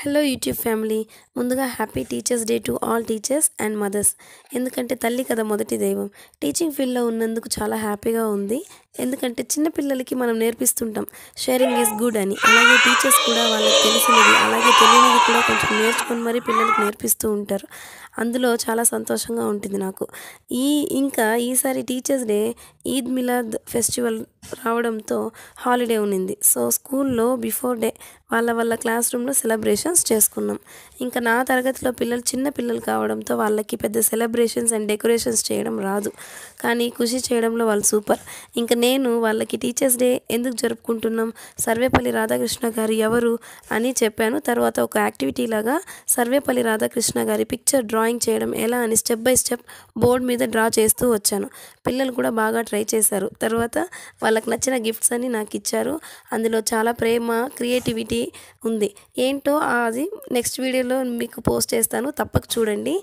Hello YouTube family. ముందుగా happy teachers day to all teachers and mothers. ఎందుకంటే తల్లి కదా మొదటి దైవం. టీచింగ్ ఫీల్డ్లో ఉన్నందుకు చాలా హ్యాపీగా ఉంది. ఎందుకంటే చిన్న పిల్లలకి మనం నేర్పిస్తుంటాం షేరింగ్ ఈజ్ గుడ్ అని. అలాగే టీచర్స్ కూడా వాళ్ళకి తెలిసినది అలాగే తెలియనిది కూడా కొంచెం నేర్చుకొని మరీ పిల్లలకు నేర్పిస్తూ ఉంటారు. అందులో చాలా సంతోషంగా ఉంటుంది నాకు. ఇంకా ఈసారి teachers day Eid Milad festival రావడంతో హాలిడే ఉన్నింది. సో స్కూల్లో బిఫోర్ డే వాళ్ళ క్లాస్ రూమ్లో సెలబ్రేషన్స్ చేసుకున్నాం. ఇంకా నా తరగతిలో పిల్లలు చిన్న పిల్లలు కావడంతో వాళ్ళకి పెద్ద సెలబ్రేషన్స్ అండ్ డెకరేషన్స్ చేయడం రాదు, కానీ కృషి చేయడంలో వాళ్ళు సూపర్. ఇంకా నేను వాళ్ళకి టీచర్స్ డే ఎందుకు జరుపుకుంటున్నాం, సర్వేపల్లి రాధాకృష్ణ గారు ఎవరు అని చెప్పాను. తర్వాత ఒక యాక్టివిటీ లాగా సర్వేపల్లి రాధాకృష్ణ గారి పిక్చర్ డ్రాయింగ్ చేయడం ఎలా అని స్టెప్ బై స్టెప్ బోర్డు మీద డ్రా చేస్తూ వచ్చాను. పిల్లలు కూడా బాగా ట్రై చేశారు. తర్వాత వాళ్ళకి నచ్చిన గిఫ్ట్స్ అని నాకు ఇచ్చారు. అందులో చాలా ప్రేమ, క్రియేటివిటీ ఉంది. ఏంటో అది నెక్స్ట్ వీడియోలో మీకు పోస్ట్ చేస్తాను, తప్పక చూడండి.